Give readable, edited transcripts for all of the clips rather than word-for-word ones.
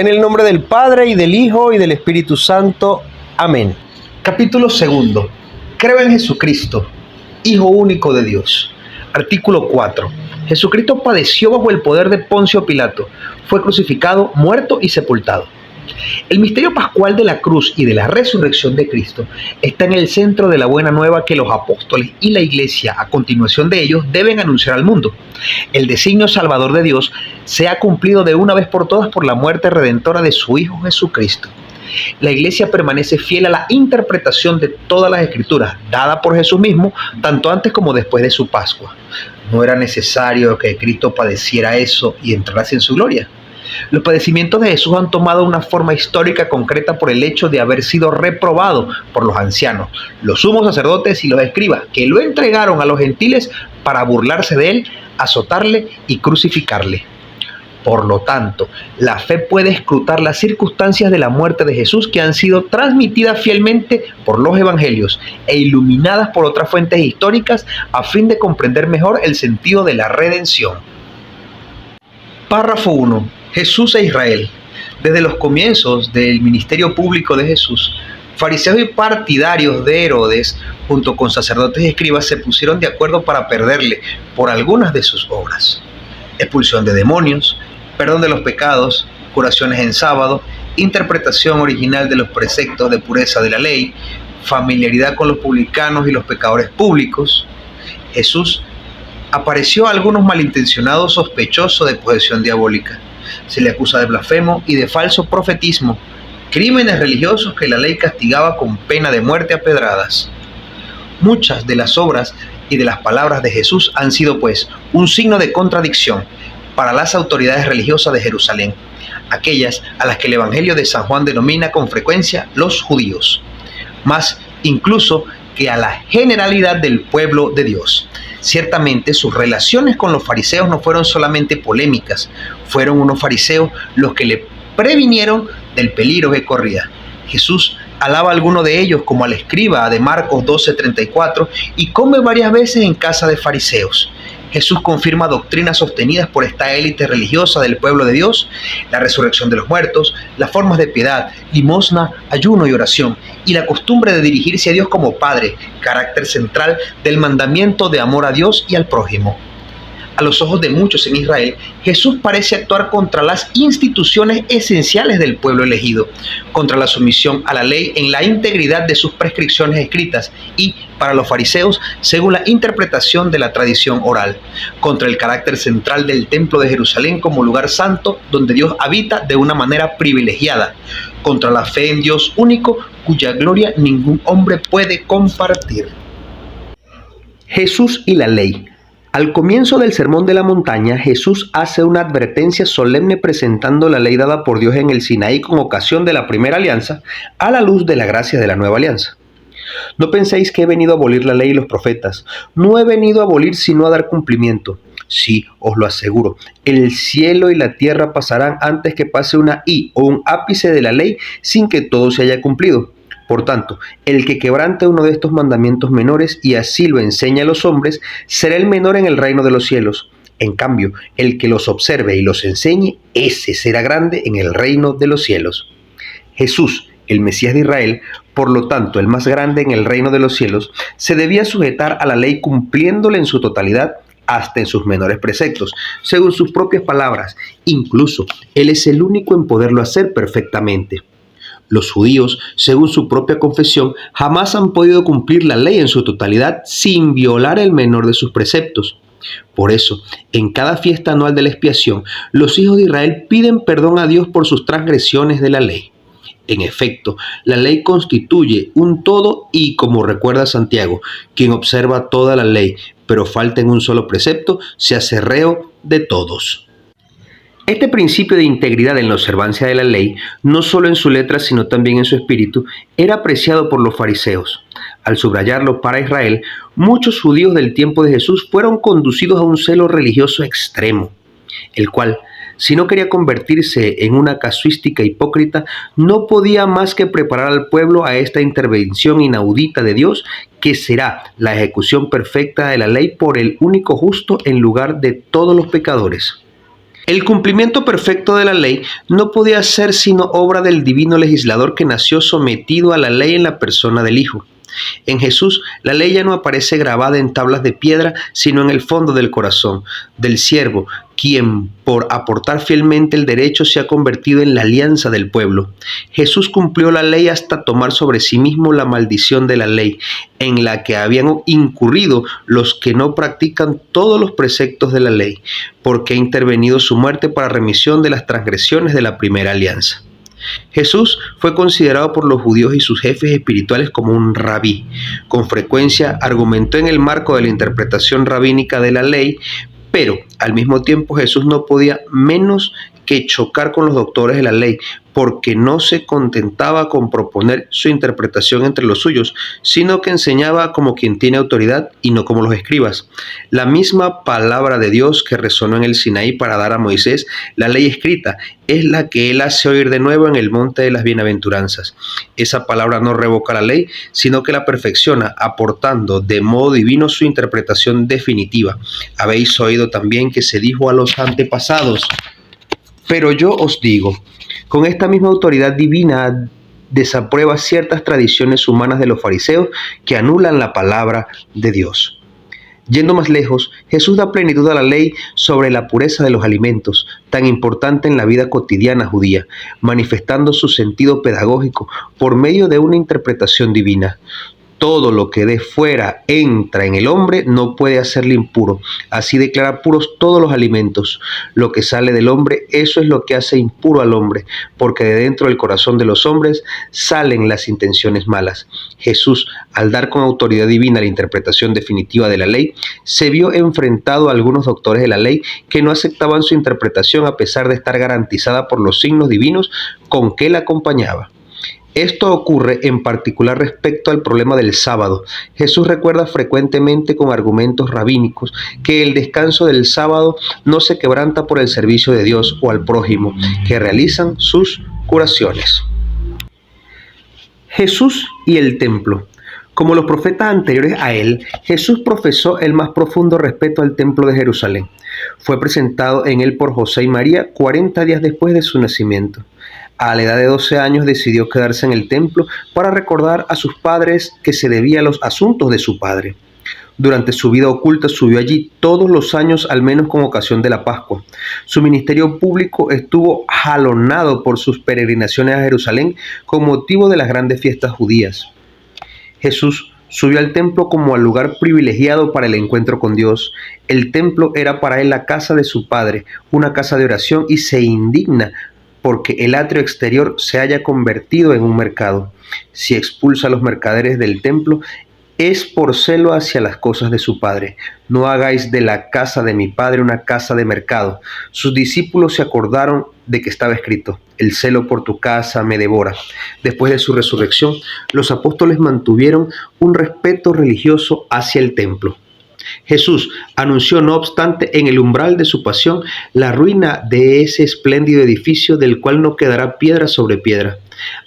En el nombre del Padre, y del Hijo, y del Espíritu Santo. Amén. Capítulo 2. Creo en Jesucristo, Hijo único de Dios. Artículo 4. Jesucristo padeció bajo el poder de Poncio Pilato. Fue crucificado, muerto y sepultado. El misterio pascual de la cruz y de la resurrección de Cristo está en el centro de la buena nueva que los apóstoles y la Iglesia, a continuación de ellos, deben anunciar al mundo. El designio salvador de Dios se ha cumplido de una vez por todas por la muerte redentora de su Hijo Jesucristo. La Iglesia permanece fiel a la interpretación de todas las Escrituras, dada por Jesús mismo, tanto antes como después de su Pascua. No era necesario que Cristo padeciera eso y entrase en su gloria. Los padecimientos de Jesús han tomado una forma histórica concreta por el hecho de haber sido reprobado por los ancianos, los sumos sacerdotes y los escribas, que lo entregaron a los gentiles para burlarse de él, azotarle y crucificarle. Por lo tanto, la fe puede escrutar las circunstancias de la muerte de Jesús que han sido transmitidas fielmente por los evangelios e iluminadas por otras fuentes históricas a fin de comprender mejor el sentido de la redención. Párrafo 1. Jesús e Israel. Desde los comienzos del ministerio público de Jesús, fariseos y partidarios de Herodes, junto con sacerdotes y escribas, se pusieron de acuerdo para perderle por algunas de sus obras: expulsión de demonios, perdón de los pecados, curaciones en sábado, interpretación original de los preceptos de pureza de la ley, familiaridad con los publicanos y los pecadores públicos. Jesús apareció a algunos malintencionados sospechosos de posesión diabólica. Se le acusa de blasfemo y de falso profetismo, crímenes religiosos que la ley castigaba con pena de muerte a pedradas. Muchas de las obras y de las palabras de Jesús han sido, pues, un signo de contradicción para las autoridades religiosas de Jerusalén, aquellas a las que el Evangelio de San Juan denomina con frecuencia los judíos, más incluso que a la generalidad del pueblo de Dios. Ciertamente sus relaciones con los fariseos no fueron solamente polémicas, fueron unos fariseos los que le previnieron del peligro que corría. Jesús alaba a alguno de ellos, como al escriba de Marcos 12:34, y come varias veces en casa de fariseos. Jesús confirma doctrinas sostenidas por esta élite religiosa del pueblo de Dios: la resurrección de los muertos, las formas de piedad, limosna, ayuno y oración, y la costumbre de dirigirse a Dios como Padre, carácter central del mandamiento de amor a Dios y al prójimo. A los ojos de muchos en Israel, Jesús parece actuar contra las instituciones esenciales del pueblo elegido, contra la sumisión a la ley en la integridad de sus prescripciones escritas y, para los fariseos, según la interpretación de la tradición oral, contra el carácter central del templo de Jerusalén como lugar santo donde Dios habita de una manera privilegiada, contra la fe en Dios único cuya gloria ningún hombre puede compartir. Jesús y la ley. Al comienzo del Sermón de la Montaña, Jesús hace una advertencia solemne presentando la ley dada por Dios en el Sinaí con ocasión de la primera alianza, a la luz de la gracia de la nueva alianza. No penséis que he venido a abolir la ley y los profetas. No he venido a abolir sino a dar cumplimiento. Sí, os lo aseguro, el cielo y la tierra pasarán antes que pase una i o un ápice de la ley sin que todo se haya cumplido. Por tanto, el que quebrante uno de estos mandamientos menores y así lo enseña a los hombres, será el menor en el reino de los cielos. En cambio, el que los observe y los enseñe, ese será grande en el reino de los cielos. Jesús, el Mesías de Israel, por lo tanto el más grande en el reino de los cielos, se debía sujetar a la ley cumpliéndola en su totalidad, hasta en sus menores preceptos, según sus propias palabras. Incluso, Él es el único en poderlo hacer perfectamente. Los judíos, según su propia confesión, jamás han podido cumplir la ley en su totalidad sin violar el menor de sus preceptos. Por eso, en cada fiesta anual de la expiación, los hijos de Israel piden perdón a Dios por sus transgresiones de la ley. En efecto, la ley constituye un todo y, como recuerda Santiago, quien observa toda la ley, pero falta en un solo precepto, se hace reo de todos. Este principio de integridad en la observancia de la ley, no solo en su letra sino también en su espíritu, era apreciado por los fariseos. Al subrayarlo para Israel, muchos judíos del tiempo de Jesús fueron conducidos a un celo religioso extremo, el cual, si no quería convertirse en una casuística hipócrita, no podía más que preparar al pueblo a esta intervención inaudita de Dios, que será la ejecución perfecta de la ley por el único justo en lugar de todos los pecadores. El cumplimiento perfecto de la ley no podía ser sino obra del divino legislador que nació sometido a la ley en la persona del Hijo. En Jesús, la ley ya no aparece grabada en tablas de piedra, sino en el fondo del corazón del siervo, quien por aportar fielmente el derecho se ha convertido en la alianza del pueblo. Jesús cumplió la ley hasta tomar sobre sí mismo la maldición de la ley, en la que habían incurrido los que no practican todos los preceptos de la ley, porque ha intervenido su muerte para remisión de las transgresiones de la primera alianza. Jesús fue considerado por los judíos y sus jefes espirituales como un rabí. Con frecuencia argumentó en el marco de la interpretación rabínica de la ley, pero al mismo tiempo Jesús no podía menos que chocar con los doctores de la ley, porque no se contentaba con proponer su interpretación entre los suyos, sino que enseñaba como quien tiene autoridad y no como los escribas. La misma palabra de Dios que resonó en el Sinaí para dar a Moisés la ley escrita es la que él hace oír de nuevo en el monte de las bienaventuranzas. Esa palabra no revoca la ley, sino que la perfecciona, aportando de modo divino su interpretación definitiva. Habéis oído también que se dijo a los antepasados: pero yo os digo. Con esta misma autoridad divina desaprueba ciertas tradiciones humanas de los fariseos que anulan la palabra de Dios. Yendo más lejos, Jesús da plenitud a la ley sobre la pureza de los alimentos, tan importante en la vida cotidiana judía, manifestando su sentido pedagógico por medio de una interpretación divina. Todo lo que de fuera entra en el hombre no puede hacerle impuro. Así declara puros todos los alimentos. Lo que sale del hombre, eso es lo que hace impuro al hombre, porque de dentro del corazón de los hombres salen las intenciones malas. Jesús, al dar con autoridad divina la interpretación definitiva de la ley, se vio enfrentado a algunos doctores de la ley que no aceptaban su interpretación a pesar de estar garantizada por los signos divinos con que la acompañaba. Esto ocurre en particular respecto al problema del sábado. Jesús recuerda frecuentemente con argumentos rabínicos que el descanso del sábado no se quebranta por el servicio de Dios o al prójimo, que realizan sus curaciones. Jesús y el templo. Como los profetas anteriores a él, Jesús profesó el más profundo respeto al templo de Jerusalén. Fue presentado en él por José y María 40 días después de su nacimiento. A la edad de 12 años decidió quedarse en el templo para recordar a sus padres que se debía a los asuntos de su padre. Durante su vida oculta subió allí todos los años, al menos con ocasión de la Pascua. Su ministerio público estuvo jalonado por sus peregrinaciones a Jerusalén con motivo de las grandes fiestas judías. Jesús subió al templo como al lugar privilegiado para el encuentro con Dios. El templo era para él la casa de su padre, una casa de oración, y se indigna porque el atrio exterior se haya convertido en un mercado. Si expulsa a los mercaderes del templo, es por celo hacia las cosas de su padre. No hagáis de la casa de mi padre una casa de mercado. Sus discípulos se acordaron de que estaba escrito: el celo por tu casa me devora. Después de su resurrección, los apóstoles mantuvieron un respeto religioso hacia el templo. Jesús anunció, no obstante, en el umbral de su pasión, la ruina de ese espléndido edificio del cual no quedará piedra sobre piedra.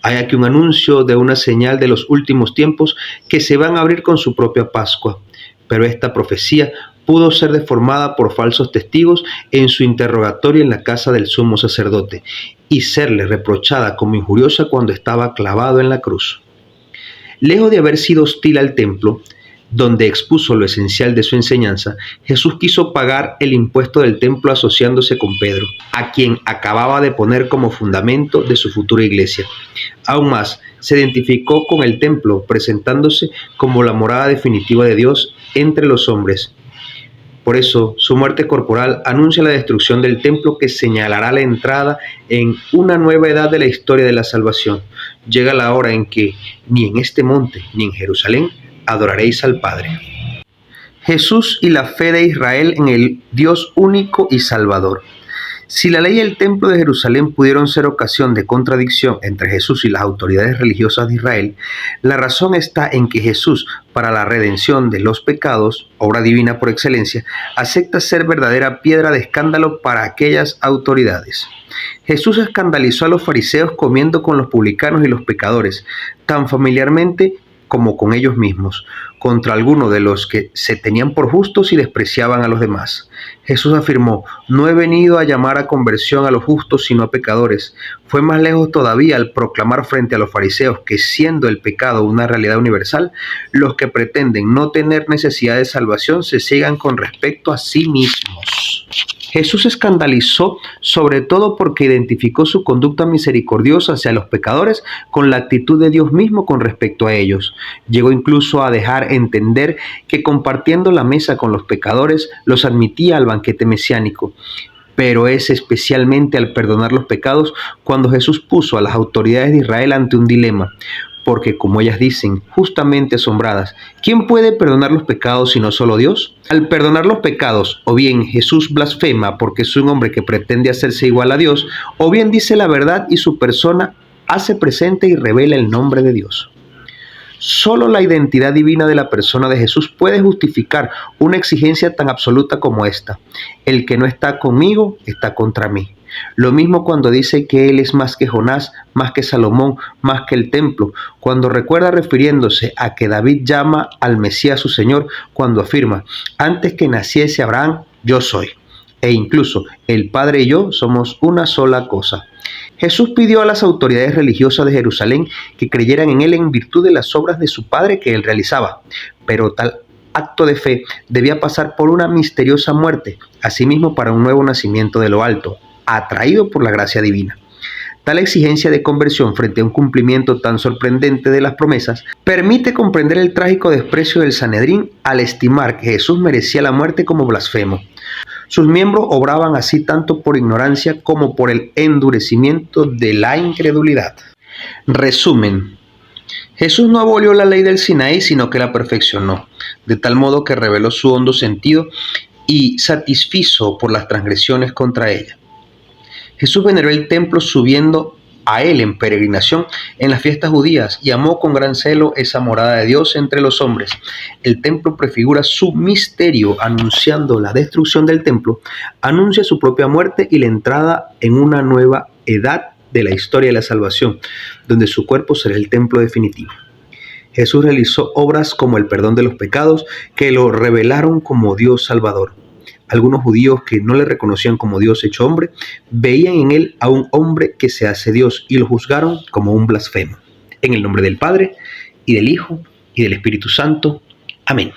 Hay aquí un anuncio de una señal de los últimos tiempos que se van a abrir con su propia Pascua. Pero esta profecía pudo ser deformada por falsos testigos en su interrogatorio en la casa del sumo sacerdote y serle reprochada como injuriosa cuando estaba clavado en la cruz. Lejos de haber sido hostil al templo, donde expuso lo esencial de su enseñanza, Jesús quiso pagar el impuesto del templo asociándose con Pedro, a quien acababa de poner como fundamento de su futura iglesia. Aún más, se identificó con el templo, presentándose como la morada definitiva de Dios entre los hombres. Por eso, su muerte corporal anuncia la destrucción del templo que señalará la entrada en una nueva edad de la historia de la salvación. Llega la hora en que, ni en este monte, ni en Jerusalén, adoraréis al Padre. Jesús y la fe de Israel en el Dios único y Salvador. Si la ley y el templo de Jerusalén pudieron ser ocasión de contradicción entre Jesús y las autoridades religiosas de Israel, la razón está en que Jesús, para la redención de los pecados, obra divina por excelencia, acepta ser verdadera piedra de escándalo para aquellas autoridades. Jesús escandalizó a los fariseos comiendo con los publicanos y los pecadores, tan familiarmente como con ellos mismos, contra alguno de los que se tenían por justos y despreciaban a los demás. Jesús afirmó: no he venido a llamar a conversión a los justos, sino a pecadores. Fue más lejos todavía al proclamar frente a los fariseos que, siendo el pecado una realidad universal, los que pretenden no tener necesidad de salvación se ciegan con respecto a sí mismos. Jesús se escandalizó sobre todo porque identificó su conducta misericordiosa hacia los pecadores con la actitud de Dios mismo con respecto a ellos. Llegó incluso a dejar entender que compartiendo la mesa con los pecadores los admitía al banquete mesiánico. Pero es especialmente al perdonar los pecados cuando Jesús puso a las autoridades de Israel ante un dilema. Porque, como ellas dicen, justamente asombradas, ¿quién puede perdonar los pecados sino solo Dios? Al perdonar los pecados, o bien Jesús blasfema porque es un hombre que pretende hacerse igual a Dios, o bien dice la verdad y su persona hace presente y revela el nombre de Dios. Solo la identidad divina de la persona de Jesús puede justificar una exigencia tan absoluta como esta: el que no está conmigo está contra mí. Lo mismo cuando dice que él es más que Jonás, más que Salomón, más que el templo, cuando recuerda refiriéndose a que David llama al Mesías su Señor, cuando afirma: antes que naciese Abraham, yo soy. E incluso el Padre y yo somos una sola cosa. Jesús pidió a las autoridades religiosas de Jerusalén que creyeran en él en virtud de las obras de su Padre que él realizaba, pero tal acto de fe debía pasar por una misteriosa muerte, asimismo para un nuevo nacimiento de lo alto, atraído por la gracia divina. Tal exigencia de conversión frente a un cumplimiento tan sorprendente de las promesas permite comprender el trágico desprecio del Sanedrín al estimar que Jesús merecía la muerte como blasfemo. Sus miembros obraban así tanto por ignorancia como por el endurecimiento de la incredulidad. Resumen: Jesús no abolió la ley del Sinaí, sino que la perfeccionó, de tal modo que reveló su hondo sentido y satisfizo por las transgresiones contra ella. Jesús veneró el templo subiendo a él en peregrinación en las fiestas judías y amó con gran celo esa morada de Dios entre los hombres. El templo prefigura su misterio, anunciando la destrucción del templo, anuncia su propia muerte y la entrada en una nueva edad de la historia de la salvación, donde su cuerpo será el templo definitivo. Jesús realizó obras como el perdón de los pecados que lo revelaron como Dios Salvador. Algunos judíos que no le reconocían como Dios hecho hombre, veían en él a un hombre que se hace Dios y lo juzgaron como un blasfemo. En el nombre del Padre, y del Hijo, y del Espíritu Santo. Amén.